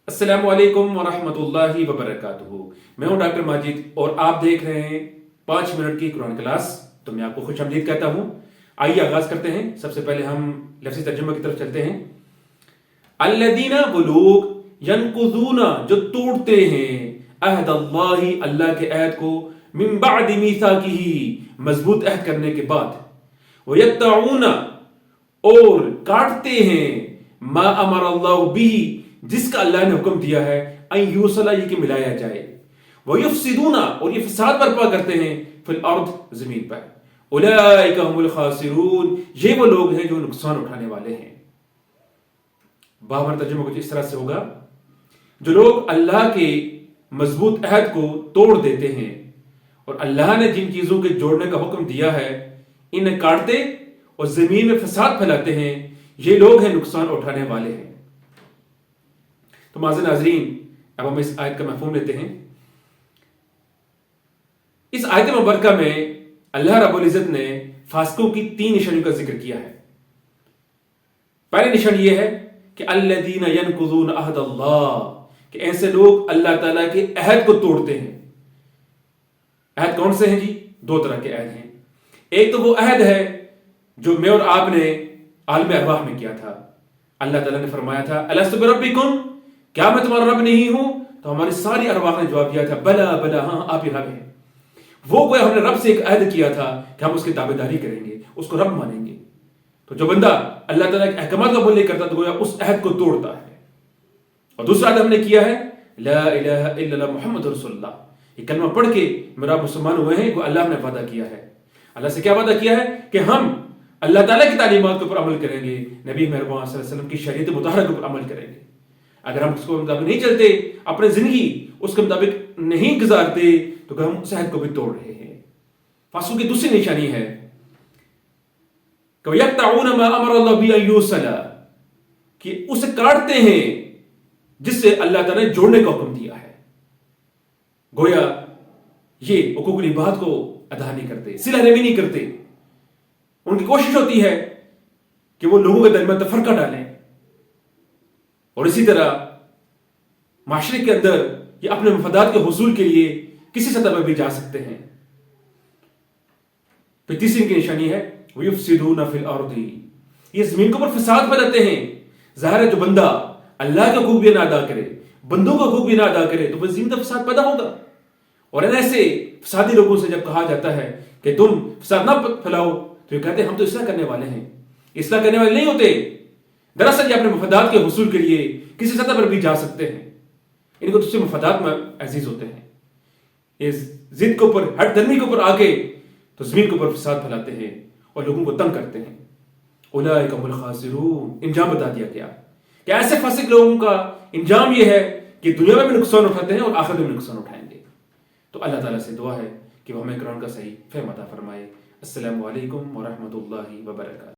السلام علیکم ورحمۃ اللہ وبرکاتہ۔ میں ہوں ڈاکٹر ماجد اور آپ دیکھ رہے ہیں 5 منٹ کی قرآن کلاس۔ تو میں آپ کو خوش آمدید کہتا ہوں۔ آئیے آغاز کرتے ہیں۔ سب سے پہلے ہم لفظی ترجمہ کی طرف چلتے ہیں۔ الذین، وہ لوگ، ینقضون، جو توڑتے ہیں، عہد اللہ، اللہ کے عہد کو، من بعد میثاقہ، مضبوط عہد کرنے کے بعد، ویقطعون، اور کاٹتے ہیں، ما امر اللہ بھی، جس کا اللہ نے حکم دیا ہے، ان یوصل، یہ کہ ملایا جائے، ویفسدون، اور یہ فساد برپا کرتے ہیں، فی الارض، زمین پر، اولئک هم الخاسرون، یہ وہ لوگ ہیں جو نقصان اٹھانے والے ہیں۔ باہر ترجمہ کچھ اس طرح سے ہوگا، جو لوگ اللہ کے مضبوط عہد کو توڑ دیتے ہیں اور اللہ نے جن چیزوں کے جوڑنے کا حکم دیا ہے انہیں کاٹتے اور زمین میں فساد پھیلاتے ہیں، یہ لوگ ہیں نقصان اٹھانے والے ہیں۔ تو معزز ناظرین، اب ہم اس آیت کا مفہوم لیتے ہیں۔ اس آیت مبارکہ میں اللہ رب العزت نے فاسقوں کی 3 نشانیوں کا ذکر کیا ہے۔ پہلی نشانی یہ ہے کہ الذین ینقضون عہد اللہ، کہ ایسے لوگ اللہ تعالیٰ کے عہد کو توڑتے ہیں۔ عہد کون سے ہیں جی؟ 2 طرح کے عہد ہیں۔ ایک تو وہ عہد ہے جو میں اور آپ نے عالم ارواح میں کیا تھا۔ اللہ تعالیٰ نے فرمایا تھا الست بربکم، کیا میں تمہارا رب نہیں ہوں؟ تو ہماری ساری ارواح نے جواب دیا تھا بلا بلا، ہاں آپ ہی رب ہیں۔ وہ کوئی ہم نے رب سے ایک عہد کیا تھا کہ ہم اس کی تابعداری کریں گے، اس کو رب مانیں گے۔ تو جو بندہ اللہ تعالیٰ کے احکامات قبول نہیں کرتا تو گویا اس عہد کو توڑتا ہے۔ اور دوسرا عہد ہم نے کیا ہے لا الہ الا اللہ محمد رسول اللہ، یہ کلمہ پڑھ کے میرا مسلمان ہوئے ہیں، وہ اللہ نے وعدہ کیا ہے۔ اللہ سے کیا وعدہ کیا ہے کہ ہم اللہ تعالیٰ کی تعلیمات کے اوپر عمل کریں گے، نبی مہربان صلی اللہ علیہ وسلم کی شریعت مطہرہ کے اوپر عمل کریں گے۔ اگر ہم اس کو مطابق نہیں چلتے، اپنے زندگی اس کے مطابق نہیں گزارتے، تو ہم اس عہد کو بھی توڑ رہے ہیں۔ فاسقوں کی دوسری نشانی ہے کہ یقطعون ما امر اللہ به ان یوصل، کہ اسے کاٹتے ہیں جس سے اللہ تعالیٰ نے جوڑنے کا حکم دیا ہے۔ گویا یہ حقوق العباد کو ادا نہیں کرتے، صلہ رحمی نہیں کرتے۔ ان کی کوشش ہوتی ہے کہ وہ لوگوں کے درمیان تفرقہ ڈالیں، اور اسی طرح معاشرے کے اندر یہ اپنے مفادات کے حصول کے لیے کسی سطح پر بھی جا سکتے ہیں۔ پھر تیسری کی نشانی ہے وَيُفْسِدُونَ فِي الْأَرْضِ، یہ زمین کے اوپر فساد پھیلاتے ہیں۔ ظاہر ہے جو بندہ اللہ کے حقوق بھی نہ ادا کرے، بندوں کا حقوق بھی نہ ادا کرے، تو وہ زمین کا فساد پیدا ہوگا۔ اور ایسے فسادی لوگوں سے جب کہا جاتا ہے کہ تم فساد نہ پھیلاؤ، تو یہ کہتے ہیں ہم تو اصلاح کرنے والے ہیں۔ اصلاح کرنے والے نہیں ہوتے، دراصل یہ اپنے مفادات کے حصول کے لیے کسی سطح پر بھی جا سکتے ہیں۔ ان کو دوسرے مفادات میں عزیز ہوتے ہیں، اس ضد کے اوپر، ہٹ درمی کے اوپر آ کے تو زمین کے اوپر فساد پھیلاتے ہیں اور لوگوں کو تنگ کرتے ہیں۔ اولئک هم الخاسرون، انجام بتا دیا گیا کہ ایسے فاسق لوگوں کا انجام یہ ہے کہ دنیا میں بھی نقصان اٹھاتے ہیں اور آخرت میں بھی نقصان اٹھائیں گے۔ تو اللہ تعالیٰ سے دعا ہے کہ وہ ہمیں قرآن کا صحیح فہم عطا فرمائے۔ السلام علیکم ورحمۃ اللہ وبرکاتہ۔